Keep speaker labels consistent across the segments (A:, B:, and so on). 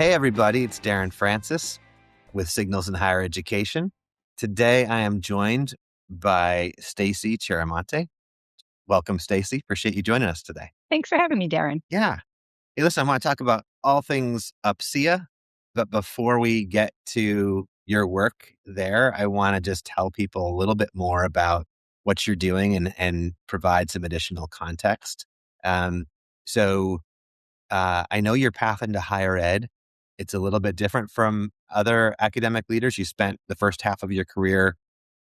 A: Hey, everybody, it's Darin Francis with Signals in Higher Education. Today, I am joined by Stacy Chiaramonte. Welcome, Stacy. Appreciate you joining us today.
B: Thanks for having me, Darin.
A: Yeah. Hey, listen, I want to talk about all things UPCEA, but before we get to your work there, I want to just tell people a little bit more about what you're doing and provide some additional context. So I know your path into higher ed. It's a little bit different from other academic leaders. You spent the first half of your career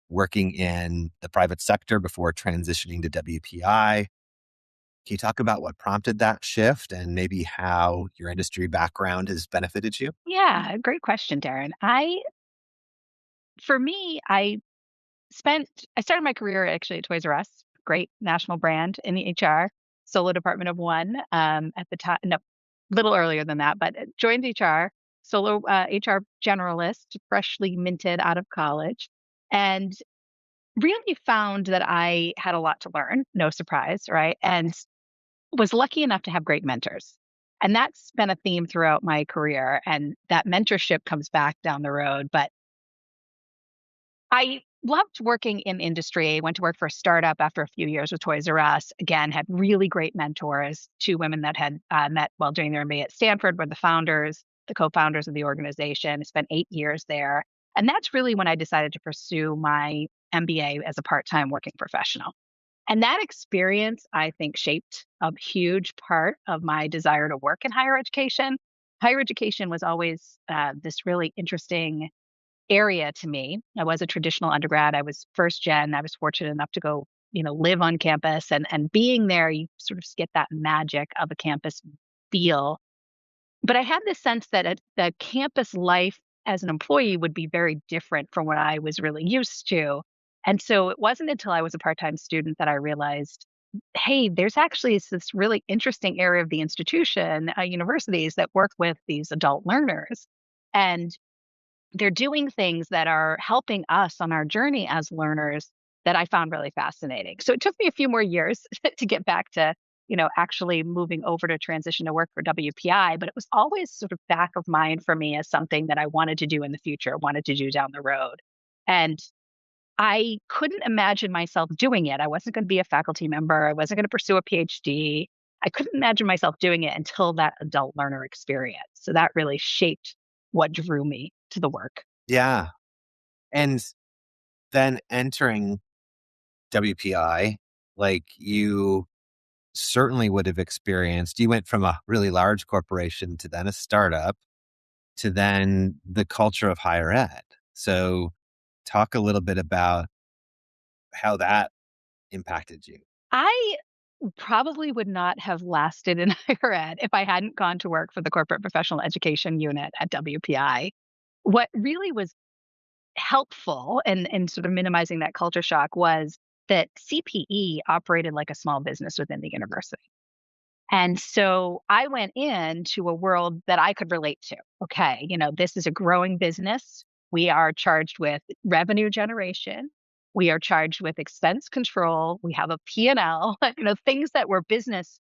A: working in the private sector before transitioning to WPI. Can you talk about what prompted that shift and maybe how your industry background has benefited you?
B: Yeah, great question, Darin. I started my career actually at Toys R Us, great national brand in the HR, solo department of one. At the time, no, a little earlier than that, but joined HR, solo HR generalist, freshly minted out of college, and really found that I had a lot to learn. No surprise, right? And was lucky enough to have great mentors. And that's been a theme throughout my career. And that mentorship comes back down the road. But I loved working in industry. I went to work for a startup after a few years with Toys R Us. Again, had really great mentors. Two women that had met while doing their MBA at Stanford were the founders, the co-founders of the organization. I spent 8 years there. And that's really when I decided to pursue my MBA as a part-time working professional. And that experience, I think, shaped a huge part of my desire to work in higher education. Higher education was always this really interesting area to me. I was a traditional undergrad. I was first gen. I was fortunate enough to go, live on campus, and being there, you sort of get that magic of a campus feel. But I had this sense that the campus life as an employee would be very different from what I was really used to. And so it wasn't until I was a part-time student that I realized, hey, there's actually this really interesting area of the institution, universities that work with these adult learners. And they're doing things that are helping us on our journey as learners that I found really fascinating. So it took me a few more years to get back to, actually moving over to transition to work for WPI, but it was always sort of back of mind for me as something that I wanted to do in the future, wanted to do down the road. And I couldn't imagine myself doing it. I wasn't going to be a faculty member. I wasn't going to pursue a PhD. I couldn't imagine myself doing it until that adult learner experience. So that really shaped what drew me to the work.
A: Yeah. And then entering WPI, like you certainly would have experienced, you went from a really large corporation to then a startup to then the culture of higher ed. So talk a little bit about how that impacted you.
B: I probably would not have lasted in higher ed if I hadn't gone to work for the corporate professional education unit at WPI. What really was helpful in sort of minimizing that culture shock was that CPE operated like a small business within the university. And so I went into a world that I could relate to. Okay, this is a growing business. We are charged with revenue generation. We are charged with expense control. We have a P&L, things that were business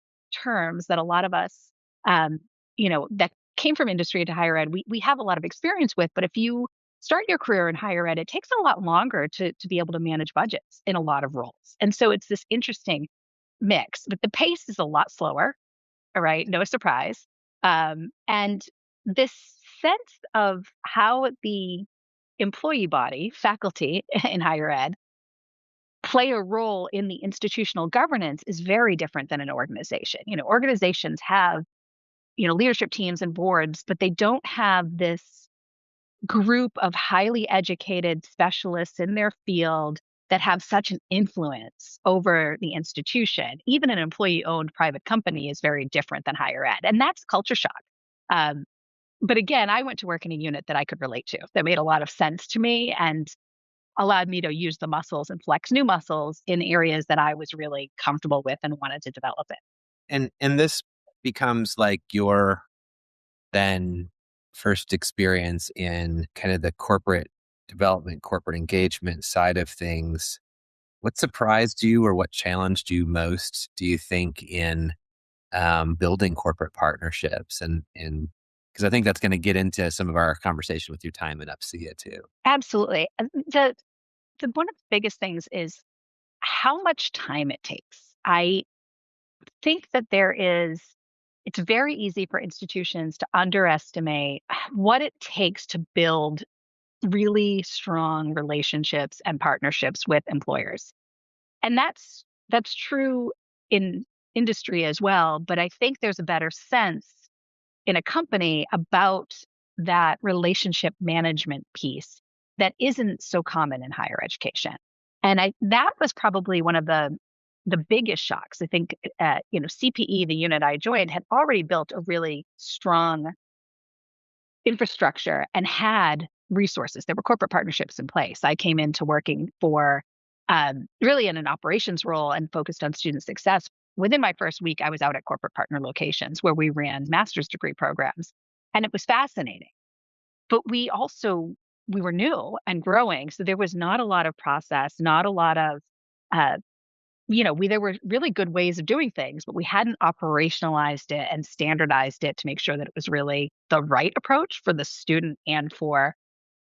B: terms that a lot of us, that came from industry to higher ed, we have a lot of experience with. But if you start your career in higher ed, it takes a lot longer to be able to manage budgets in a lot of roles. And so it's this interesting mix, but the pace is a lot slower. All right, no surprise. And this sense of how the employee body, faculty in higher ed, play a role in the institutional governance is very different than an organization. Organizations have, leadership teams and boards, but they don't have this group of highly educated specialists in their field that have such an influence over the institution. Even an employee-owned private company is very different than higher ed, and that's culture shock. Um, but again, I went to work in a unit that I could relate to, that made a lot of sense to me and allowed me to use the muscles and flex new muscles in areas that I was really comfortable with and wanted to develop it.
A: And this becomes like your then first experience in kind of the corporate development, corporate engagement side of things. What surprised you or what challenged you most, do you think, in building corporate partnerships and Because I think that's going to get into some of our conversation with your time at UPCEA too.
B: Absolutely. The one of the biggest things is how much time it takes. I think that it's very easy for institutions to underestimate what it takes to build really strong relationships and partnerships with employers. And that's true in industry as well, but I think there's a better sense in a company about that relationship management piece that isn't so common in higher education. And that was probably one of the biggest shocks. I think CPE, the unit I joined, had already built a really strong infrastructure and had resources. There were corporate partnerships in place. I came into working for really in an operations role and focused on student success. Within my first week, I was out at corporate partner locations where we ran master's degree programs, and it was fascinating. But we were new and growing, so there was not a lot of process, not a lot of uh, there were really good ways of doing things, but we hadn't operationalized it and standardized it to make sure that it was really the right approach for the student and for,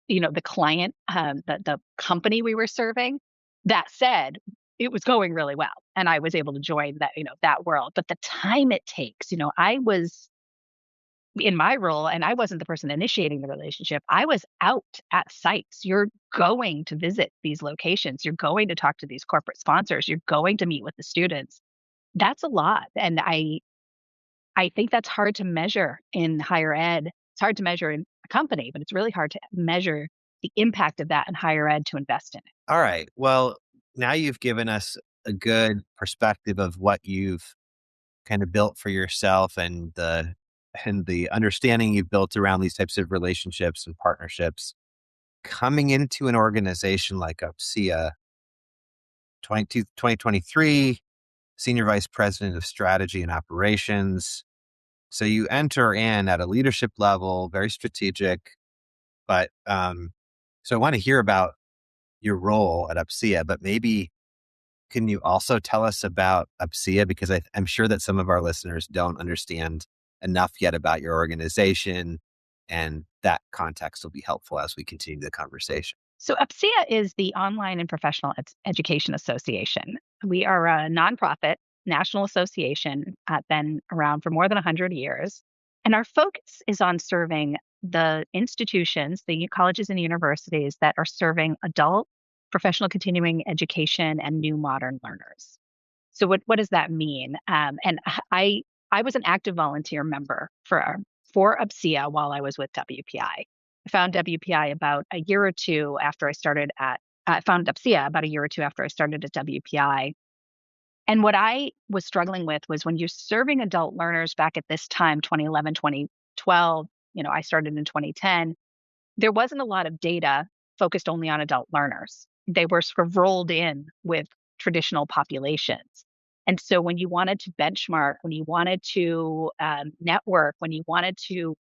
B: the client, the company we were serving. That said, it was going really well, and I was able to join that world. But the time it takes, I was in my role and I wasn't the person initiating the relationship. I was out at sites. You're going to visit these locations. You're going to talk to these corporate sponsors. You're going to meet with the students. That's a lot. And I think that's hard to measure in higher ed. It's hard to measure in a company, but it's really hard to measure the impact of that in higher ed to invest in it.
A: All right. Well, now you've given us a good perspective of what you've kind of built for yourself and the understanding you've built around these types of relationships and partnerships. Coming into an organization like UPCEA, 2023, Senior Vice President of Strategy and Operations. So you enter in at a leadership level, very strategic, but so I want to hear about your role at UPCEA, but maybe can you also tell us about UPCEA? Because I'm sure that some of our listeners don't understand enough yet about your organization, and that context will be helpful as we continue the conversation.
B: So UPSEA is the Online and Professional Education Association. We are a nonprofit national association, been around for more than 100 years. And our focus is on serving the institutions, the colleges and universities that are serving adult professional continuing education and new modern learners. So what does that mean? And I was an active volunteer member for UPSEA while I was with WPI. I found WPI about a year or two after I started at. I found UPSEA about a year or two after I started at WPI. And what I was struggling with was when you're serving adult learners back at this time, 2011, 2012. I started in 2010. There wasn't a lot of data focused only on adult learners. They were sort of rolled in with traditional populations. And so when you wanted to benchmark, when you wanted to network, when you wanted to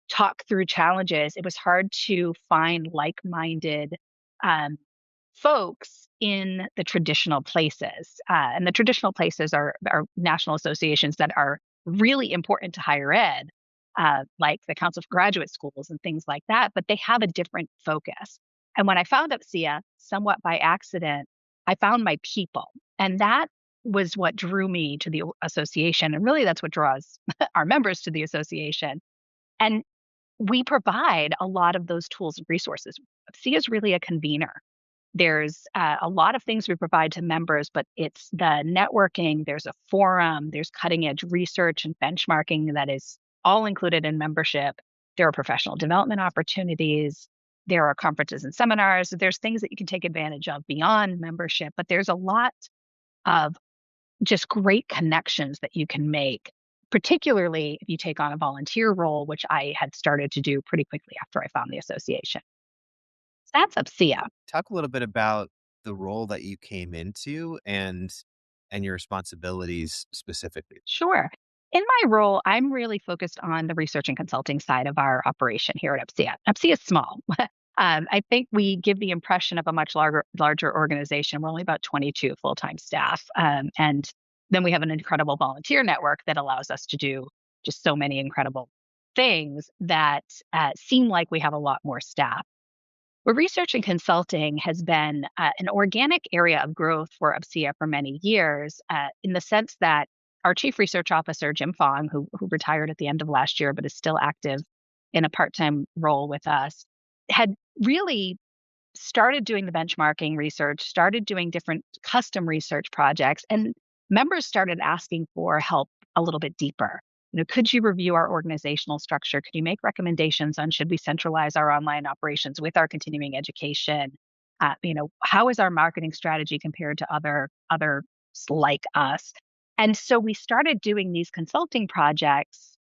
B: talk through challenges, it was hard to find like-minded um, folks in the traditional places. And the traditional places are national associations that are really important to higher ed, like the Council for Graduate Schools and things like that, but they have a different focus. And when I found UPSEA, somewhat by accident, I found my people. And that was what drew me to the association. And really, that's what draws our members to the association. And we provide a lot of those tools and resources. UPSEA is really a convener. There's a lot of things we provide to members, but it's the networking, there's a forum, there's cutting edge research and benchmarking that is all included in membership. There are professional development opportunities. There are conferences and seminars. There's things that you can take advantage of beyond membership, but there's a lot of just great connections that you can make, particularly if you take on a volunteer role, which I had started to do pretty quickly after I found the association. So that's UPSEA.
A: Talk a little bit about the role that you came into and your responsibilities specifically.
B: Sure. In my role, I'm really focused on the research and consulting side of our operation here at UPSEA. UPSEA is small. I think we give the impression of a much larger organization. We're only about 22 full-time staff. And then we have an incredible volunteer network that allows us to do just so many incredible things that seem like we have a lot more staff. Well, research and consulting has been an organic area of growth for UPCEA for many years, in the sense that our chief research officer, Jim Fong, who retired at the end of last year but is still active in a part-time role with us, had really started doing the benchmarking research, started doing different custom research projects, and members started asking for help a little bit deeper. Could you review our organizational structure? Could you make recommendations on should we centralize our online operations with our continuing education? How is our marketing strategy compared to others like us? And so we started doing these consulting projects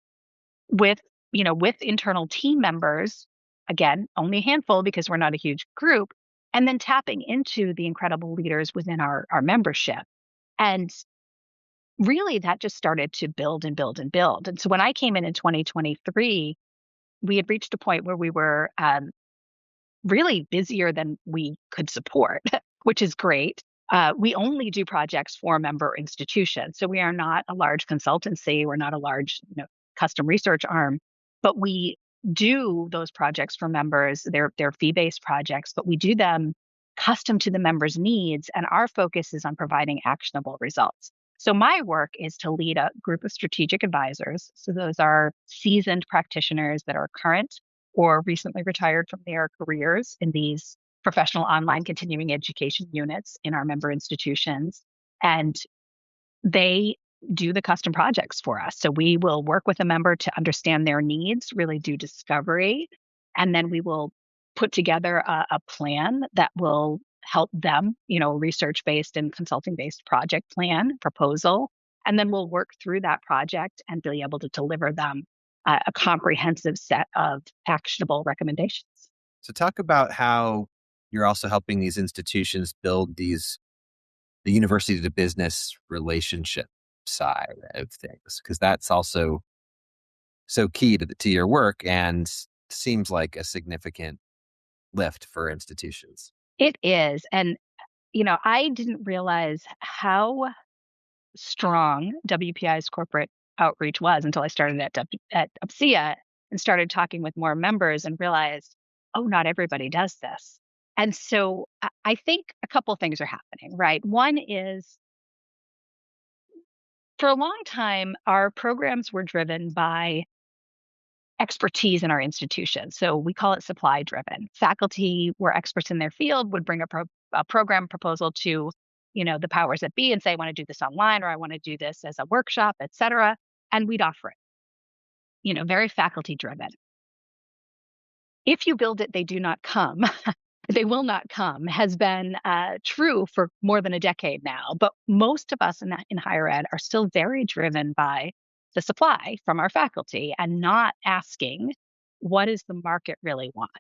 B: with with internal team members, again, only a handful because we're not a huge group, and then tapping into the incredible leaders within our membership. And really that just started to build and build and build. And so when I came in 2023, we had reached a point where we were really busier than we could support, which is great. We only do projects for member institutions. So we are not a large consultancy. We're not a large custom research arm, but we do those projects for members. They're fee-based projects, but we do them custom to the members' needs. And our focus is on providing actionable results. So my work is to lead a group of strategic advisors. So those are seasoned practitioners that are current or recently retired from their careers in these professional online continuing education units in our member institutions. And they do the custom projects for us. So we will work with a member to understand their needs, really do discovery, and then we will put together a plan that will help them, research-based and consulting-based project plan, proposal, and then we'll work through that project and be able to deliver them a comprehensive set of actionable recommendations.
A: So talk about how you're also helping these institutions build the university to business relationship side of things, because that's also so key to your work and seems like a significant lift for institutions.
B: It is. And, I didn't realize how strong WPI's corporate outreach was until I started at UPCEA and started talking with more members and realized, oh, not everybody does this. And so I think a couple things are happening, right? One is for a long time, our programs were driven by expertise in our institution. So we call it supply driven. Faculty were experts in their field, would bring a program proposal to, the powers that be and say, I want to do this online or I want to do this as a workshop, et cetera. And we'd offer it, very faculty driven. If you build it, they do not come. They will not come has been true for more than a decade now. But most of us in higher ed are still very driven by the supply from our faculty and not asking, what does the market really want?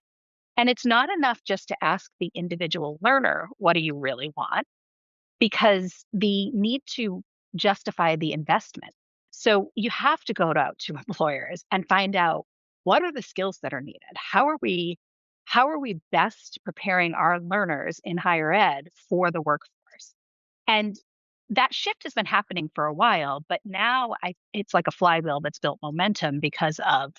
B: And it's not enough just to ask the individual learner, what do you really want? Because the need to justify the investment. So you have to go to employers and find out what are the skills that are needed? How are we best preparing our learners in higher ed for the workforce? And that shift has been happening for a while, but now it's like a flywheel that's built momentum because of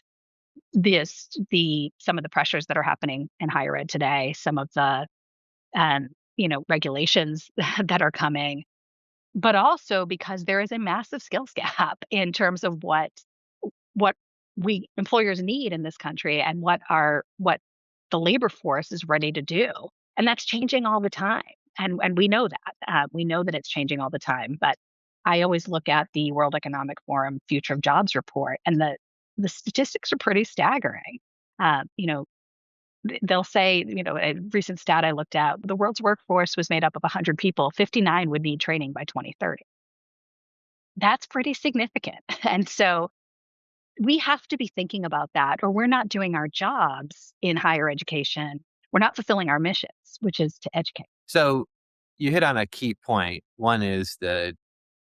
B: some of the pressures that are happening in higher ed today, some of the regulations that are coming, but also because there is a massive skills gap in terms of what we employers need in this country and what the labor force is ready to do. And that's changing all the time. And we know that. We know that it's changing all the time. But I always look at the World Economic Forum Future of Jobs report, and the statistics are pretty staggering. They'll say, a recent stat I looked at, the world's workforce was made up of 100 people, 59 would need training by 2030. That's pretty significant. And so we have to be thinking about that, or we're not doing our jobs in higher education. We're not fulfilling our missions, which is to educate.
A: So you hit on a key point. One is the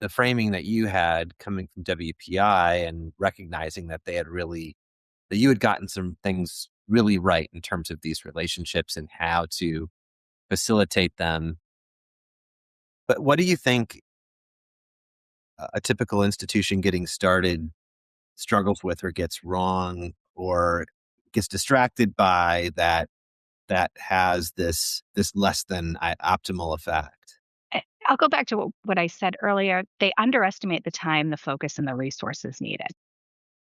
A: framing that you had coming from WPI and recognizing that that you had gotten some things really right in terms of these relationships and how to facilitate them. But what do you think a typical institution getting started struggles with or gets wrong or gets distracted by that has this less than optimal effect?
B: I'll go back to what I said earlier. They underestimate the time, the focus, and the resources needed.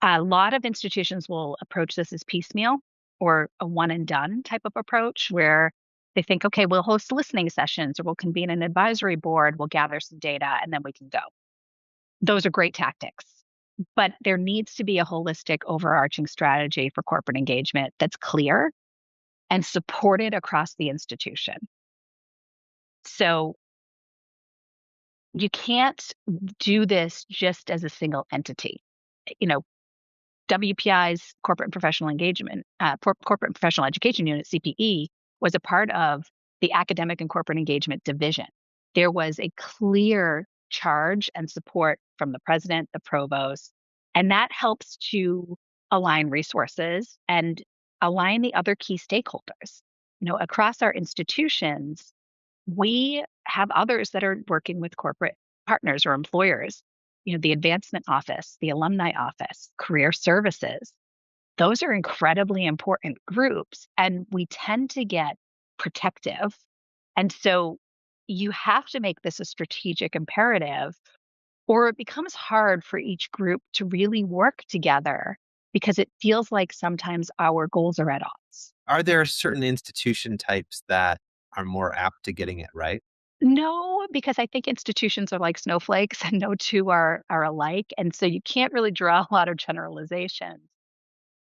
B: A lot of institutions will approach this as piecemeal or a one and done type of approach where they think, okay, we'll host listening sessions or we'll convene an advisory board, we'll gather some data, and then we can go. Those are great tactics. But there needs to be a holistic, overarching strategy for corporate engagement that's clear and supported across the institution. So you can't do this just as a single entity. You know, WPI's corporate and professional engagement, corporate and professional education unit, CPE, was a part of the academic and corporate engagement division. There was a clear charge and support from the president, the provost, and that helps to align resources and align the other key stakeholders. Across our institutions, we have others that are working with corporate partners or employers. The advancement office, the alumni office, career services. Those are incredibly important groups, and we tend to get protective. And so you have to make this a strategic imperative, or it becomes hard for each group to really work together because it feels like sometimes our goals are at odds.
A: Are there certain institution types that are more apt to getting it right?
B: No, because I think institutions are like snowflakes and no two are alike. And so you can't really draw a lot of generalizations.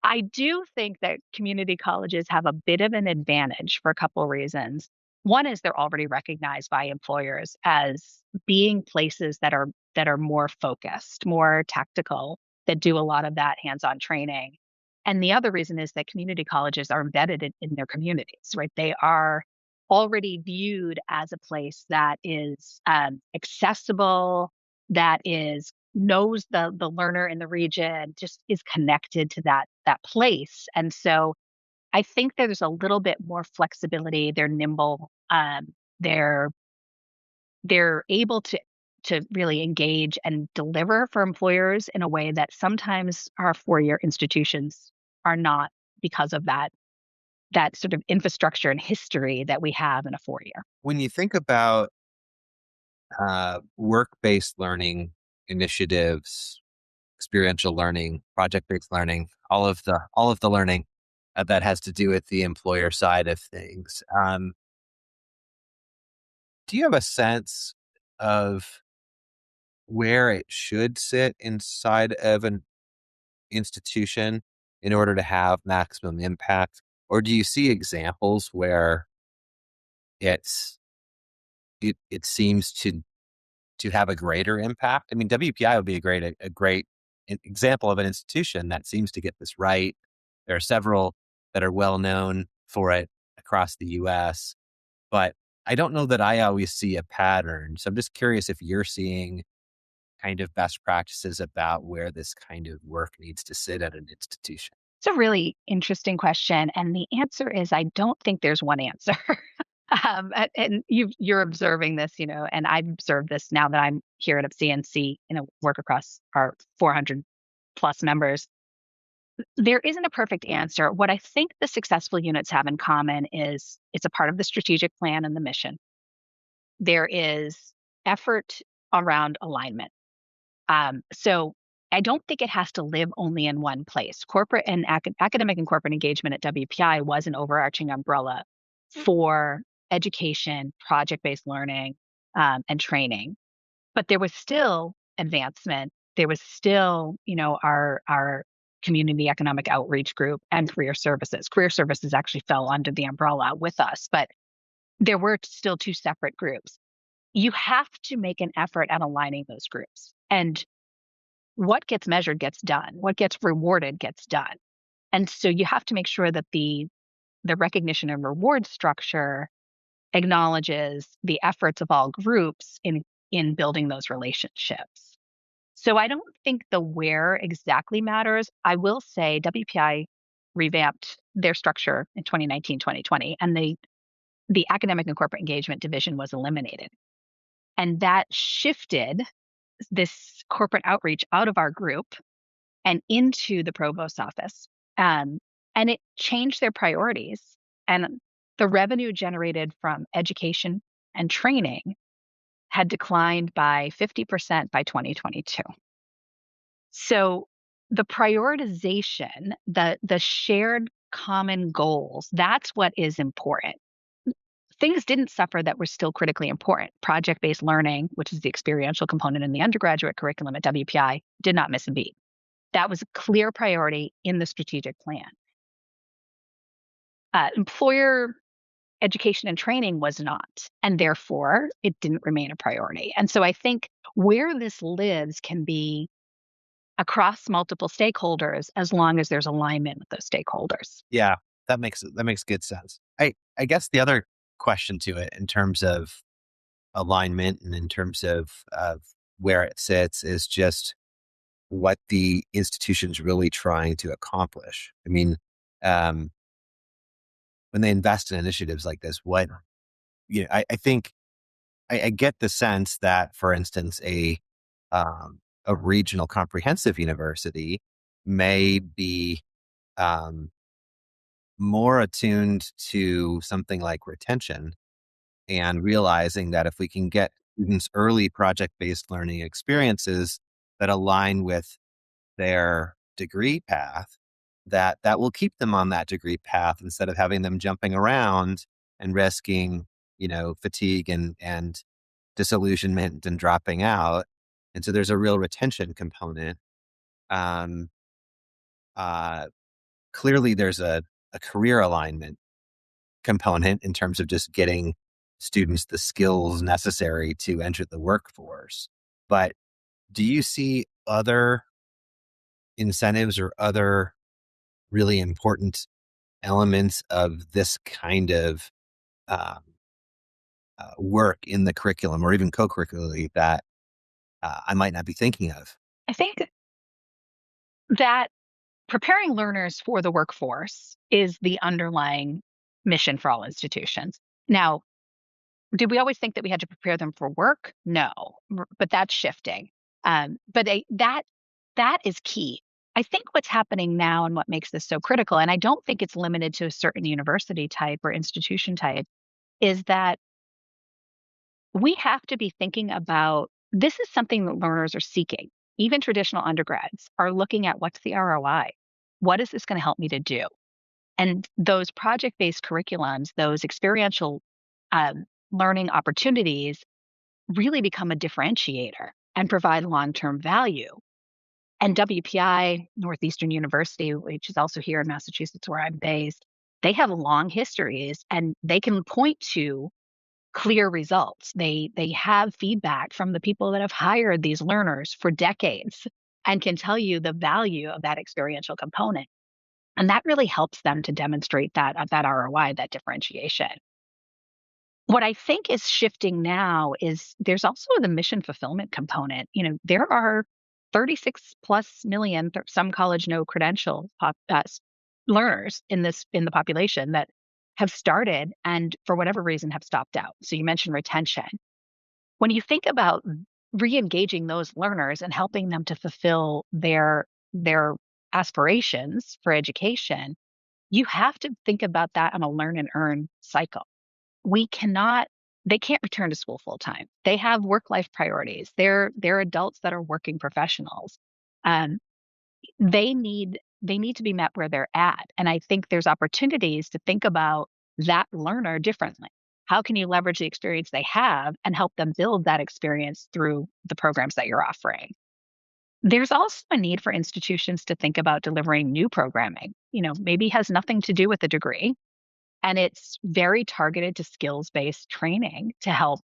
B: I do think that community colleges have a bit of an advantage for a couple of reasons. One is they're already recognized by employers as being places that are more focused, more tactical, that do a lot of that hands-on training. And the other reason is that community colleges are embedded in their communities, right? They are already viewed as a place that is accessible, that is knows the learner in the region, just is connected to that place. And so I think there's a little bit more flexibility. They're nimble. They're they're able to really engage and deliver for employers in a way that sometimes our four-year institutions are not because of that sort of infrastructure and history that we have in a four-year.
A: When you think about work-based learning initiatives, experiential learning, project-based learning, all of the learning that has to do with the employer side of things. Do you have a sense of where it should sit inside of an institution in order to have maximum impact? Or do you see examples where it's it seems to have a greater impact? I mean, WPI would be a great example of an institution that seems to get this right. There are several that are well known for it across the US, but I don't know that I always see a pattern. So I'm just curious if you're seeing kind of best practices about where this kind of work needs to sit at an institution.
B: It's a really interesting question. And the answer is I don't think there's one answer. And you're observing this, and I've observed this now that I'm here at UPCEA and see, work across our 400 plus members. There isn't a perfect answer. What I think the successful units have in common is it's a part of the strategic plan and the mission. There is effort around alignment. So I don't think it has to live only in one place. Corporate and academic and corporate engagement at WPI was an overarching umbrella for education, project-based learning, and training. But there was still advancement. There was still, our community economic outreach group and career services. Career services actually fell under the umbrella with us, but there were still two separate groups. You have to make an effort at aligning those groups. And what gets measured gets done. What gets rewarded gets done. And so you have to make sure that the recognition and reward structure acknowledges the efforts of all groups in building those relationships. So I don't think the where exactly matters. I will say WPI revamped their structure in 2019, 2020, and the academic and corporate engagement division was eliminated. And that shifted this corporate outreach out of our group and into the provost's office. Um, and it changed their priorities. And the revenue generated from education and training had declined by 50% by 2022. So the prioritization, the shared common goals, that's what is important. Things didn't suffer that were still critically important. Project-based learning, which is the experiential component in the undergraduate curriculum at WPI, did not miss a beat. That was a clear priority in the strategic plan. Employer education and training was not, and therefore it didn't remain a priority. And so I think where this lives can be across multiple stakeholders as long as there's alignment with those stakeholders.
A: Yeah, that makes good sense. I guess the other question to it in terms of alignment and in terms of where it sits is just what the institution's really trying to accomplish. I mean, um, when they invest in initiatives like this, I think I get the sense that, for instance, a regional comprehensive university may be um, more attuned to something like retention and realizing that if we can get students early project-based learning experiences that align with their degree path, that will keep them on that degree path instead of having them jumping around and risking, fatigue and disillusionment and dropping out. And so there's a real retention component. Um, uh, Clearly, there's a career alignment component in terms of just getting students the skills necessary to enter the workforce. But do you see other incentives or other really important elements of this kind of um, work in the curriculum or even co-curricularly that I might not be thinking of?
B: I think that preparing learners for the workforce is the underlying mission for all institutions. Now, did we always think that we had to prepare them for work? No, but that's shifting. That is key. I think what's happening now and what makes this so critical, and I don't think it's limited to a certain university type or institution type, is that we have to be thinking about this is something that learners are seeking. Even traditional undergrads are looking at what's the ROI? What is this going to help me to do? And those project based curriculums, those experiential learning opportunities really become a differentiator and provide long term value. And WPI, Northeastern University, which is also here in Massachusetts where I'm based, they have long histories and they can point to clear results. They have feedback from the people that have hired these learners for decades and can tell you the value of that experiential component. And that really helps them to demonstrate that ROI, that differentiation. What I think is shifting now is there's also the mission fulfillment component. There are 36 plus million, some college no credential learners in the population that have started and for whatever reason have stopped out. So you mentioned retention. When you think about re-engaging those learners and helping them to fulfill their aspirations for education, you have to think about that on a learn and earn cycle. We cannot They can't return to school full time. They have work life priorities. They're adults that are working professionals. Um, they need to be met where they're at. And I think there's opportunities to think about that learner differently. How can you leverage the experience they have and help them build that experience through the programs that you're offering? There's also a need for institutions to think about delivering new programming, maybe has nothing to do with the degree, and it's very targeted to skills-based training to help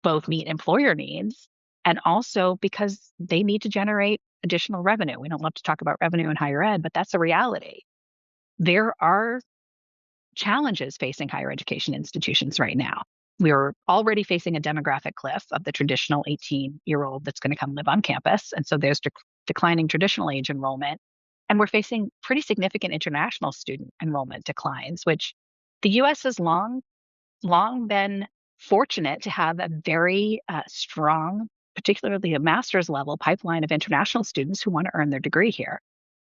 B: both meet employer needs and also because they need to generate additional revenue. We don't love to talk about revenue in higher ed, but that's a reality. There are challenges facing higher education institutions right now. We're already facing a demographic cliff of the traditional 18-year-old that's going to come live on campus. And so there's declining traditional age enrollment. And we're facing pretty significant international student enrollment declines, which the US has long been fortunate to have a very strong, particularly a master's level pipeline of international students who want to earn their degree here.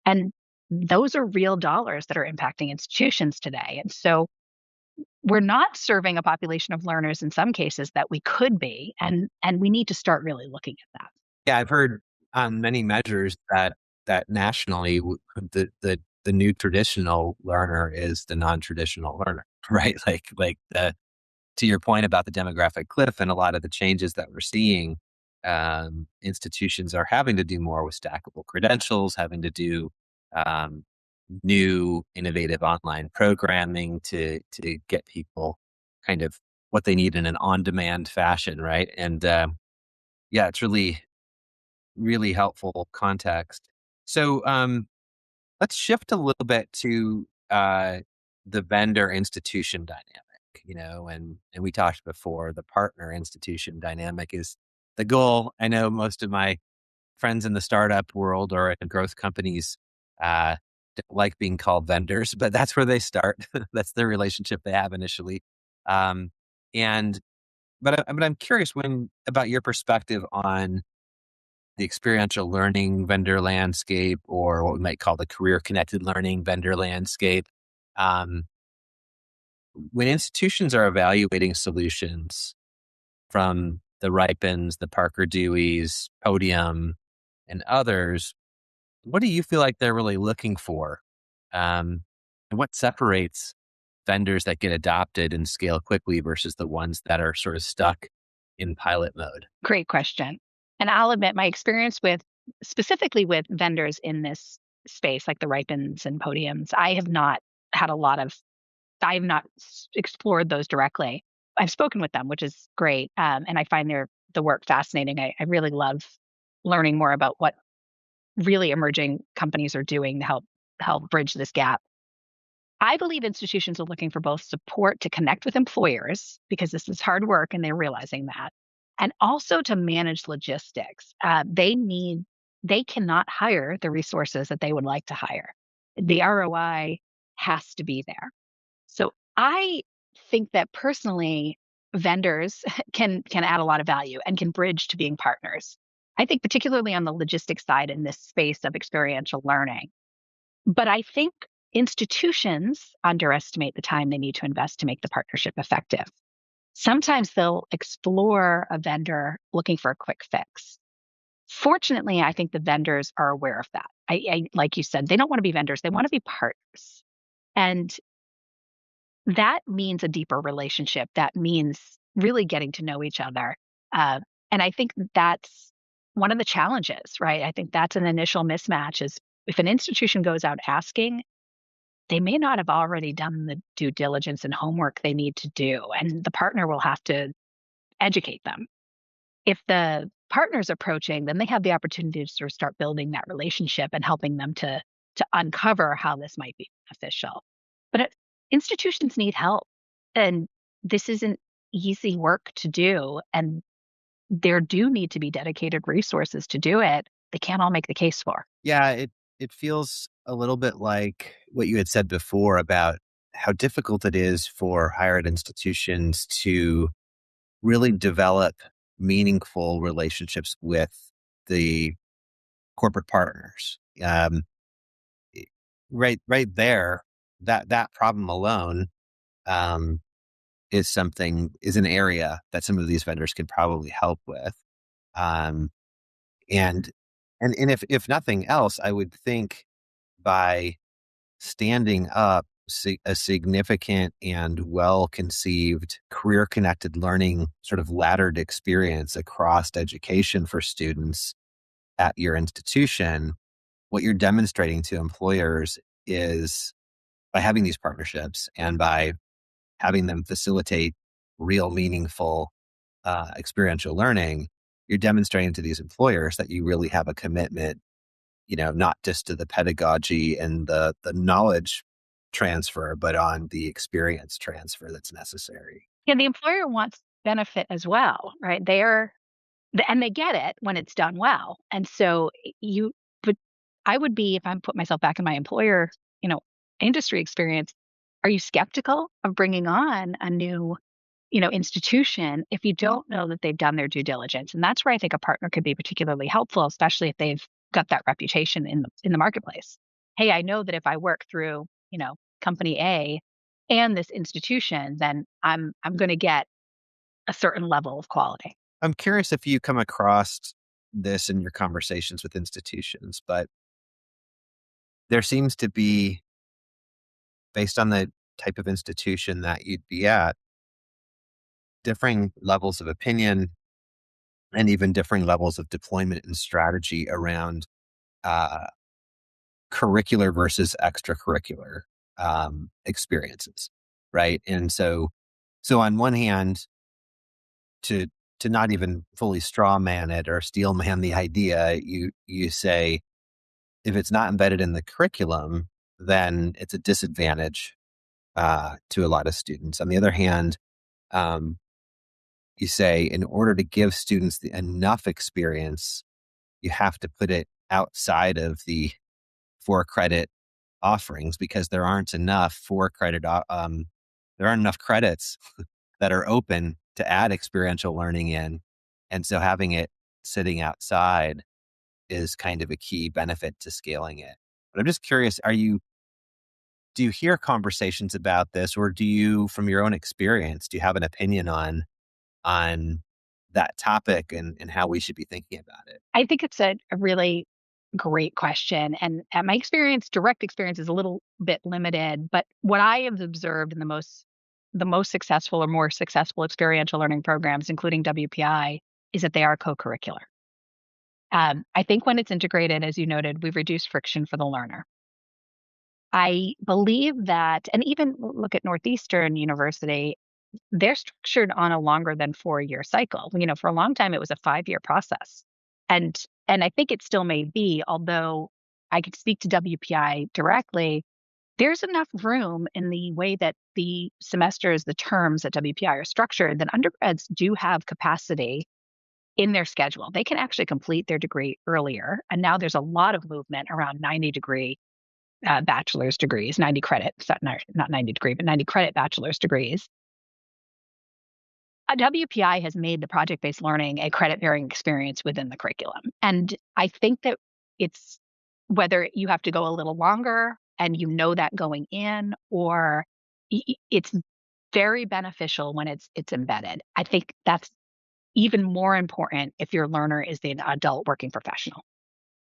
B: And those are real dollars that are impacting institutions today. And so we're not serving a population of learners in some cases that we could be, and we need to start really looking at that.
A: Yeah, I've heard on many measures that nationally the new traditional learner is the non-traditional learner, right? Like the to your point about the demographic cliff and a lot of the changes that we're seeing, institutions are having to do more with stackable credentials, having to do um, new innovative online programming to get people kind of what they need in an on-demand fashion, right? And yeah, it's really helpful context. So let's shift a little bit to the vendor institution dynamic, and we talked before the partner institution dynamic is the goal. I know most of my friends in the startup world or in growth companies don't like being called vendors, but that's where they start. That's the relationship they have initially. Um, and but I'm curious when about your perspective on the experiential learning vendor landscape, or what we might call the career connected learning vendor landscape. Um, when institutions are evaluating solutions from the Ripens, the Parker Deweys, Podium, and others, what do you feel like they're really looking for? And what separates vendors that get adopted and scale quickly versus the ones that are sort of stuck in pilot mode?
B: Great question. And I'll admit my experience with specifically with vendors in this space, like the Ripens and Podiums, I have not had a lot of, I have not explored those directly. I've spoken with them, which is great. And I find the work fascinating. I really love learning more about what really emerging companies are doing to help bridge this gap. I believe institutions are looking for both support to connect with employers because this is hard work and they're realizing that, and also to manage logistics. They cannot hire the resources that they would like to hire. The ROI has to be there. So I think that personally, vendors can add a lot of value and can bridge to being partners. I think particularly on the logistics side in this space of experiential learning. But I think institutions underestimate the time they need to invest to make the partnership effective. Sometimes they'll explore a vendor looking for a quick fix. Fortunately, I think the vendors are aware of that. Like you said, they don't want to be vendors, they want to be partners. And that means a deeper relationship. That means really getting to know each other. Uh, and I think that's one of the challenges, right? I think that's an initial mismatch is if an institution goes out asking, they may not have already done the due diligence and homework they need to do, and the partner will have to educate them. If the partner's approaching, then they have the opportunity to sort of start building that relationship and helping them to uncover how this might be beneficial. But institutions need help, and this isn't easy work to do, and there do need to be dedicated resources to do it. They can't all make the case for.
A: Yeah, it feels a little bit like what you had said before about how difficult it is for higher ed institutions to really develop meaningful relationships with the corporate partners. I- right there, that problem alone um, is an area that some of these vendors could probably help with. Um, and and if nothing else, I would think by standing up a significant and well conceived career connected learning sort of laddered experience across education for students at your institution, what you're demonstrating to employers is by having these partnerships and by having them facilitate real meaningful experiential learning, you're demonstrating to these employers that you really have a commitment, not just to the pedagogy and the knowledge transfer, but on the experience transfer that's necessary.
B: Yeah, the employer wants benefit as well, right? And they get it when it's done well. And so but I would be, if I'm put myself back in my employer, you know, industry experience, are you skeptical of bringing on a new, institution if you don't know that they've done their due diligence? And that's where I think a partner could be particularly helpful, especially if they've got that reputation in the marketplace. hey, I know that if I work through, company A and this institution, then I'm going to get a certain level of quality.
A: I'm curious if you come across this in your conversations with institutions, but there seems to be, based on the type of institution that you'd be at, differing levels of opinion and even differing levels of deployment and strategy around uh, curricular versus extracurricular experiences, right? And so on one hand, to to not even fully straw man it or steel man the idea, you say if it's not embedded in the curriculum, then it's a disadvantage to a lot of students. On the other hand, um, you say in order to give students enough experience, you have to put it outside of the for credit offerings because there aren't enough credits that are open to add experiential learning in. And so having it sitting outside is kind of a key benefit to scaling it. But I'm just curious, do you hear conversations about this, or do you, from your own experience, do you have an opinion on that topic and how we should be thinking about it?
B: I think it's a really great question. And my experience, direct experience, is a little bit limited. But what I have observed in the most successful or more successful experiential learning programs, including WPI, is that they are co-curricular. I think when it's integrated, as you noted, we've reduced friction for the learner. I believe that, and even look at Northeastern University, they're structured on a longer than 4-year cycle. For a long time, it was a 5-year process. And and I think it still may be, although I could speak to WPI directly, there's enough room in the way that the semesters, the terms at WPI are structured, that undergrads do have capacity in their schedule. They can actually complete their degree earlier. And now there's a lot of movement around 90-degree bachelor's degrees, 90 credit, not 90-degree, but 90 credit bachelor's degrees. WPI has made the project-based learning a credit-bearing experience within the curriculum. And I think that it's whether you have to go a little longer and you know that going in, or it's very beneficial when it's embedded. I think that's even more important if your learner is an adult working professional.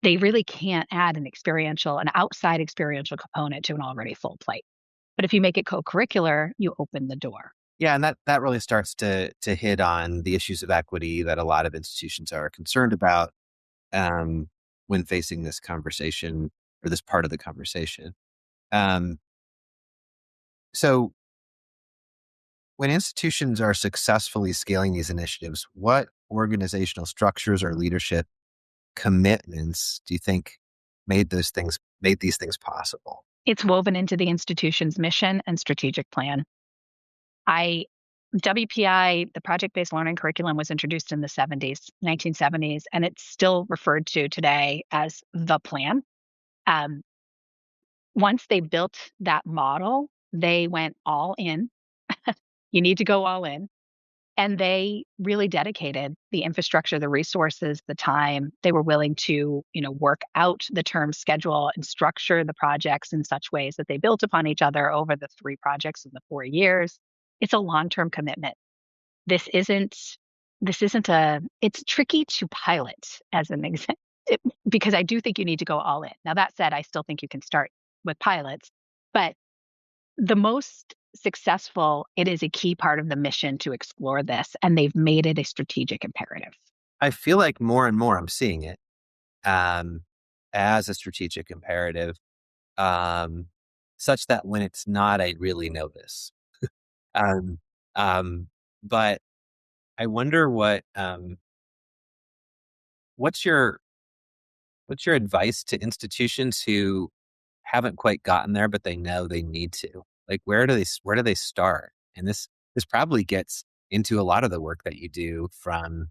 B: They really can't add an outside experiential component to an already full plate. But if you make it co-curricular, you open the door.
A: Yeah, and that really starts to hit on the issues of equity that a lot of institutions are concerned about um, when facing this conversation or this part of the conversation. Um, so when institutions are successfully scaling these initiatives, what organizational structures or leadership commitments do you think made these things possible?
B: It's woven into the institution's mission and strategic plan. I WPI, the project-based learning curriculum, was introduced in the 1970s, and it's still referred to today as the plan. Um, Once they built that model, they went all in. You need to go all in. And they really dedicated the infrastructure, the resources, the time. They were willing to, work out the term schedule and structure the projects in such ways that they built upon each other over the 3 projects in the 4 years. It's a long-term commitment. This isn't it's tricky to pilot as an example because I do think you need to go all in. Now that said, I still think you can start with pilots, but the most successful, it is a key part of the mission to explore this, and they've made it a strategic imperative.
A: I feel like more and more I'm seeing it um, as a strategic imperative, um, such that when it's not, I really notice. Um, um, but I wonder what's your what's your advice to institutions who haven't quite gotten there, but they know they need to? Like, where do they start? And this probably gets into a lot of the work that you do, from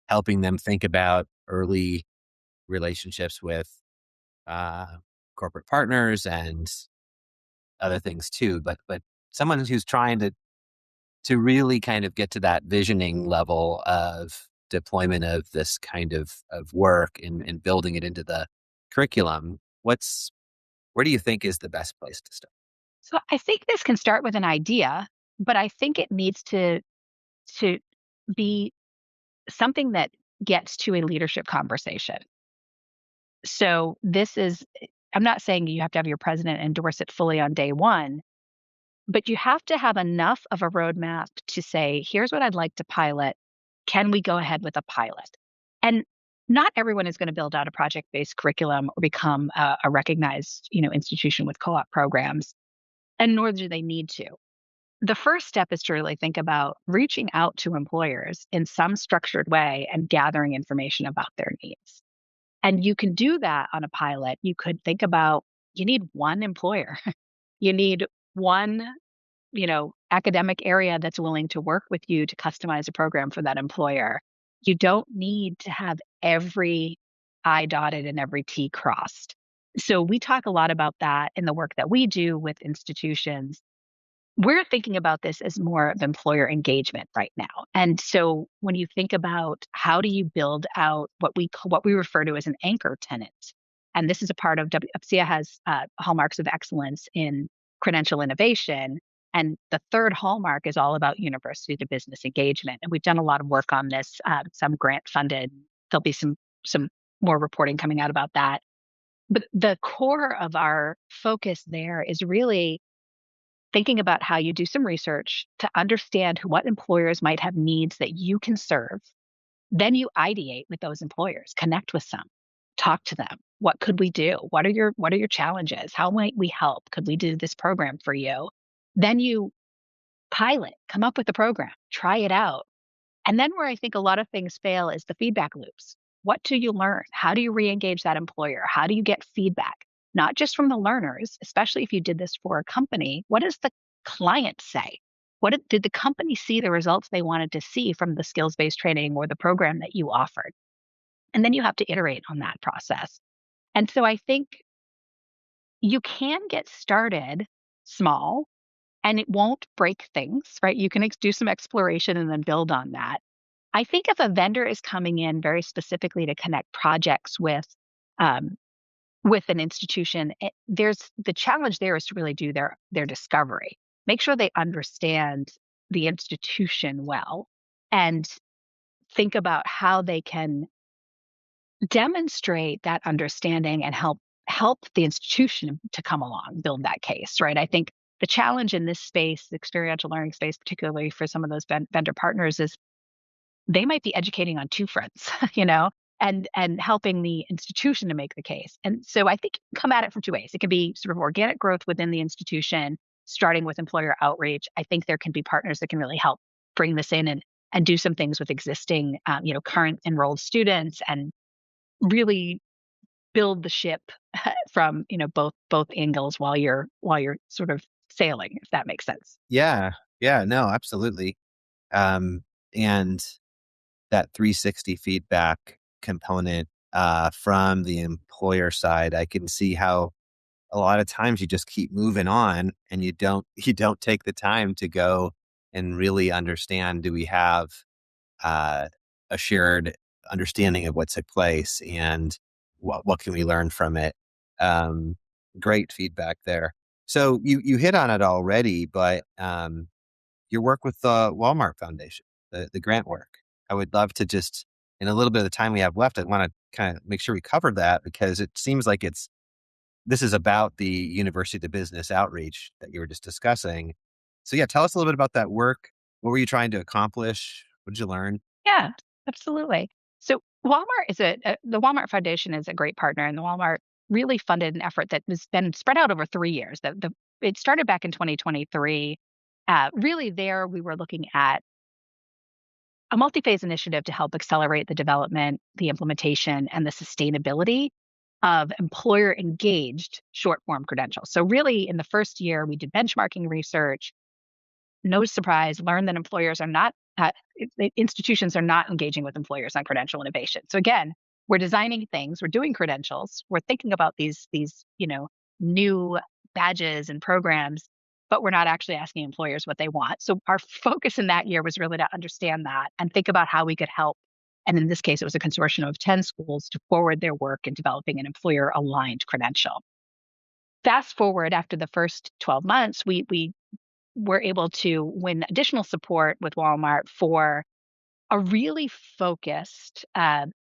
A: helping them think about early relationships with uh, corporate partners and other things too. But someone who's trying to really kind of get to that visioning level of deployment of this kind of work and building it into the curriculum. Where do you think is the best place to start?
B: So I think this can start with an idea, but I think it needs to be something that gets to a leadership conversation. So this is I'm not saying you have to have your president endorse it fully on day one, but you have to have enough of a roadmap to say, here's what I'd like to pilot. Can we go ahead with a pilot? And not everyone is going to build out a project-based curriculum or become a recognized, institution with co-op programs, and nor do they need to. The first step is to really think about reaching out to employers in some structured way and gathering information about their needs. And you can do that on a pilot. You could think about you need one employer. You need one, academic area that's willing to work with you to customize a program for that employer. You don't need to have every I dotted and every T crossed. So we talk a lot about that in the work that we do with institutions. We're thinking about this as more of employer engagement right now. And so when you think about how do you build out what we refer to as an anchor tenant, and this is a part of UPCEA has hallmarks of excellence in credential innovation. And the third hallmark is all about university to business engagement. And we've done a lot of work on this, some grant funded. There'll be some more reporting coming out about that. But the core of our focus there is really thinking about how you do some research to understand what employers might have needs that you can serve. Then you ideate with those employers, connect with some, talk to them. What could we do? What are your challenges? How might we help? Could we do this program for you? Then you pilot, come up with the program, try it out. And then where I think a lot of things fail is the feedback loops. What do you learn? How do you re-engage that employer? How do you get feedback? Not just from the learners, especially if you did this for a company. What does the client say? Did the company see the results they wanted to see from the skills-based training or the program that you offered? And then you have to iterate on that process. And so I think you can get started small and it won't break things, right? You can do some exploration and then build on that. I think if a vendor is coming in very specifically to connect projects um, with an institution, there's the challenge there is to really do their discovery. Make sure they understand the institution well and think about how they can demonstrate that understanding and help the institution to come along, build that case, right? I think the challenge in this space, the experiential learning space, particularly for some of those vendor partners, is they might be educating on two fronts, and helping the institution to make the case. And so I think you can come at it from two ways. It can be sort of organic growth within the institution, starting with employer outreach. I think there can be partners that can really help bring this in and do some things with existing, current enrolled students and really build the ship from, both angles while you're sort of sailing, if that makes sense.
A: Yeah. Yeah. No, absolutely. And that 360 feedback component from the employer side, I can see how a lot of times you just keep moving on and you don't take the time to go and really understand, do we have uh, a shared understanding of what took place and what can we learn from it. um, Great feedback there. So you hit on it already, but your work with the Walmart Foundation, the grant work. I would love to just, in a little bit of the time we have left, I want to kind of make sure we cover that because it seems like this is about the university to business outreach that you were just discussing. So yeah, tell us a little bit about that work. What were you trying to accomplish? What did you learn?
B: Yeah, absolutely. So the Walmart Foundation is a great partner, and the Walmart really funded an effort that has been spread out over 3 years. It started back in 2023. Really, there we were looking at a multi-phase initiative to help accelerate the development, the implementation, and the sustainability of employer engaged short form credentials. So really, in the first year, we did benchmarking research. No surprise, learned that institutions are not engaging with employers on credential innovation. So again, we're designing things, we're doing credentials, we're thinking about these new badges and programs, but we're not actually asking employers what they want. So our focus in that year was really to understand that and think about how we could help. And in this case, it was a consortium of 10 schools to forward their work in developing an employer aligned credential. fast forward after the first 12 months, we were able to win additional support with Walmart for a really focused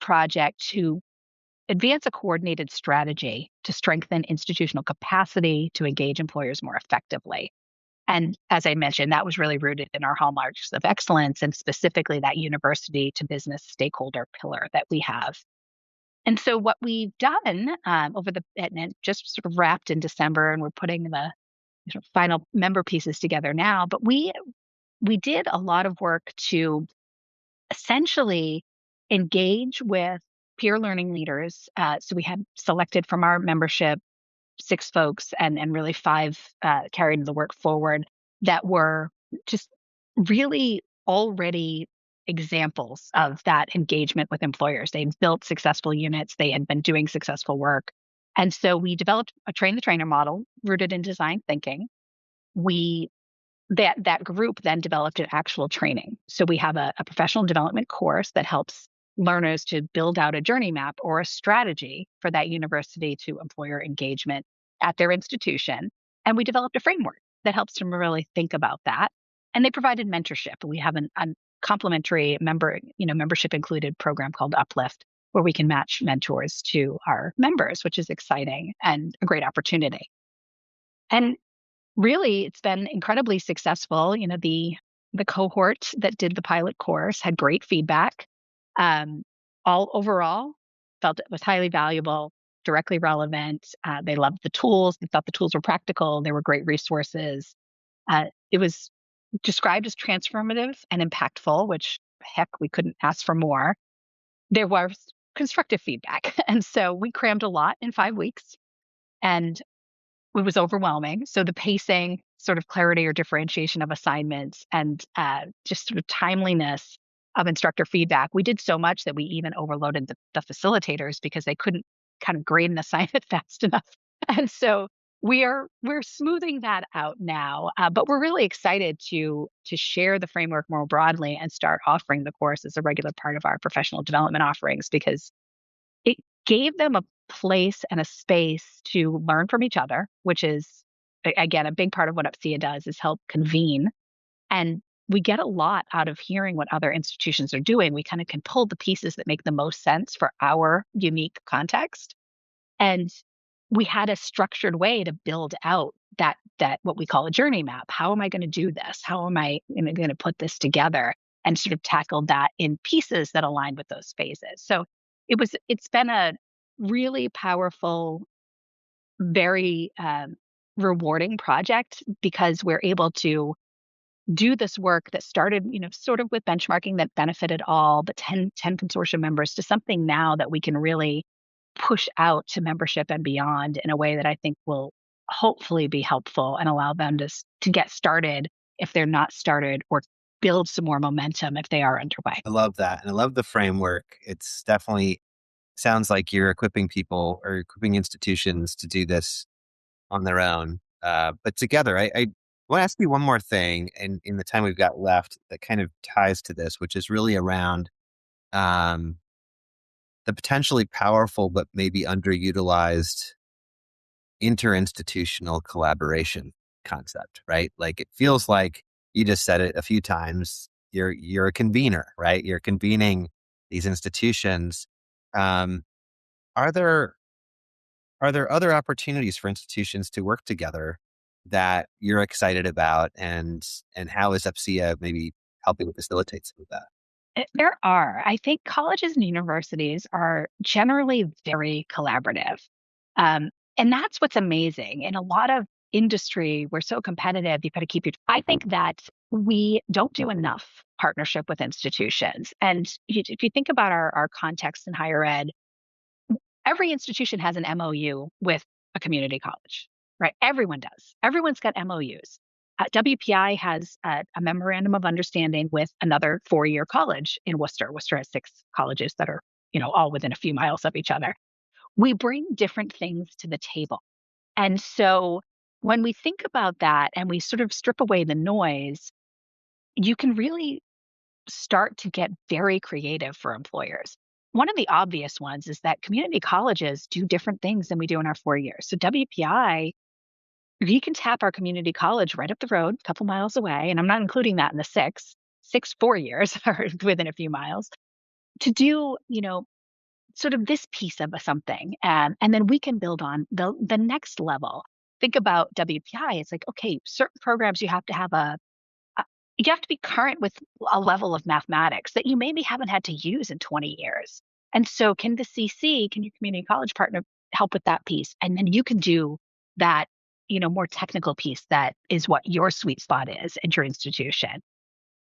B: project to advance a coordinated strategy to strengthen institutional capacity to engage employers more effectively. And as I mentioned, that was really rooted in our hallmarks of excellence and specifically that university to business stakeholder pillar that we have. And so what we've done and it just sort of wrapped in December, and we're putting the final member pieces together now. But we did a lot of work to essentially engage with peer learning leaders. So we had selected from our membership 6 folks and really 5 carried the work forward that were just really already examples of that engagement with employers. They'd built successful units, they had been doing successful work. And so we developed a train the trainer model rooted in design thinking. We that group then developed an actual training. So we have a professional development course that helps learners to build out a journey map or a strategy for that university to employer engagement at their institution. And we developed a framework that helps them really think about that. And they provided mentorship. We have a complimentary membership included program called Uplift, where we can match mentors to our members, which is exciting and a great opportunity. And really, it's been incredibly successful. The cohort that did the pilot course had great feedback. Um, all overall, felt it was highly valuable, directly relevant. They loved the tools. They thought the tools were practical. They were great resources. It was described as transformative and impactful, which heck, we couldn't ask for more. There was constructive feedback, and so we crammed a lot in 5 weeks. And it was overwhelming. So the pacing, sort of clarity or differentiation of assignments, and just sort of timeliness of instructor feedback. We did so much that we even overloaded the facilitators because they couldn't kind of grade an assignment fast enough. And so we're smoothing that out now, but we're really excited to share the framework more broadly and start offering the course as a regular part of our professional development offerings because it gave them a place and a space to learn from each other, which is, again, a big part of what UPCEA does is help convene. And we get a lot out of hearing what other institutions are doing. We kind of can pull the pieces that make the most sense for our unique context. And we had a structured way to build out that what we call a journey map. How am I going to do this? How am I going to put this together? And sort of tackled that in pieces that align with those phases. So it's been a really powerful, very rewarding project because we're able to do this work that started, sort of with benchmarking that benefited all but 10 consortium members to something now that we can really push out to membership and beyond in a way that I think will hopefully be helpful and allow them to get started if they're not started or build some more momentum if they are underway.
A: I love that. And I love the framework. It's definitely sounds like you're equipping people or equipping institutions to do this on their own. But together, I want to ask you one more thing in the time we've got left that kind of ties to this, which is really around um, the potentially powerful but maybe underutilized interinstitutional collaboration concept, right? Like it feels like you just said it a few times. You're a convener, right? You're convening these institutions. Um, are there other opportunities for institutions to work together that you're excited about, and how is UPCEA maybe helping facilitate some of that?
B: There are. I think colleges and universities are generally very collaborative. Um, and that's what's amazing. In a lot of industry, we're so competitive, you've got to keep your. I think that we don't do enough partnership with institutions. And if you think about our context in higher ed, every institution has an MOU with a community college, right? Everyone does. Everyone's got MOUs. WPI has a memorandum of understanding with another 4-year college in Worcester. Worcester has 6 colleges that are, all within a few miles of each other. We bring different things to the table. And so when we think about that and we sort of strip away the noise, you can really start to get very creative for employers. One of the obvious ones is that community colleges do different things than we do in our 4 years. So WPI we can tap our community college right up the road, a couple miles away, and I'm not including that in the 4 years or within a few miles, to do, sort of this piece of a something, and then we can build on the next level. Think about WPI. It's like, okay, certain programs a you have to be current with a level of mathematics that you maybe haven't had to use in 20 years. And so can your community college partner help with that piece? And then you can do that, more technical piece that is what your sweet spot is at your institution.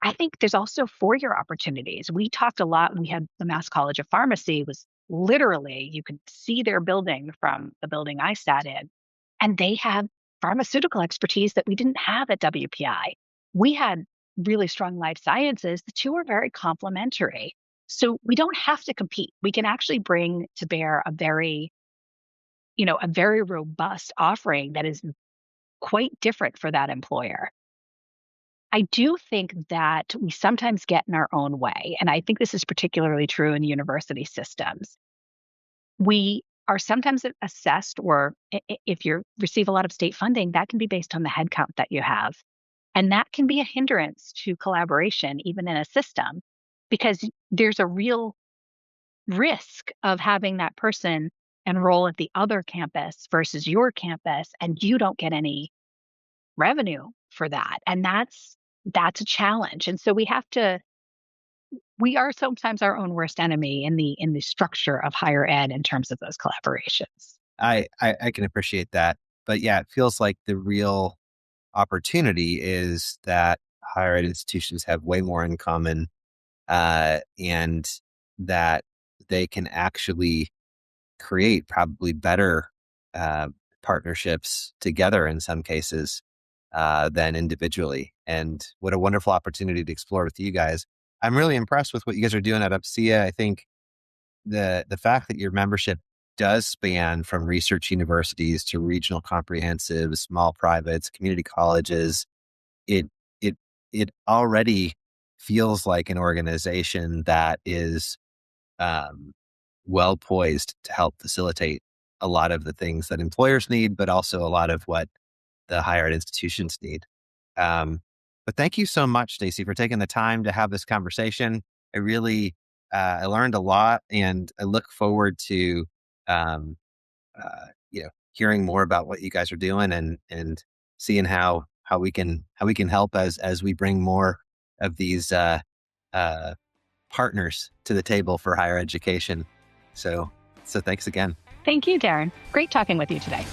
B: I think there's also four-year opportunities. We talked a lot when we had the Mass College of Pharmacy was literally, you could see their building from the building I sat in, and they have pharmaceutical expertise that we didn't have at WPI. We had really strong life sciences. The two are very complementary. So we don't have to compete. We can actually bring to bear a very robust offering that is quite different for that employer. I do think that we sometimes get in our own way, and I think this is particularly true in university systems. We are sometimes assessed, or if you receive a lot of state funding, that can be based on the headcount that you have. And that can be a hindrance to collaboration, even in a system, because there's a real risk of having that person enroll at the other campus versus your campus, and you don't get any revenue for that. And that's a challenge. And so we are sometimes our own worst enemy in the structure of higher ed in terms of those collaborations.
A: I can appreciate that. But yeah, it feels like the real opportunity is that higher ed institutions have way more in common, and that they can actually create probably better partnerships together in some cases than individually. And what a wonderful opportunity to explore with you guys. I'm really impressed with what you guys are doing at UPCEA. I think the fact that your membership does span from research universities to regional comprehensives, small privates, community colleges, it it it already feels like an organization that is well poised to help facilitate a lot of the things that employers need, but also a lot of what the higher ed institutions need. Um, but thank you so much, Stacy, for taking the time to have this conversation. I really I learned a lot, and I look forward to um, hearing more about what you guys are doing, and seeing how we can help as we bring more of these uh, partners to the table for higher education. So thanks again.
B: Thank you, Darin. Great talking with you today.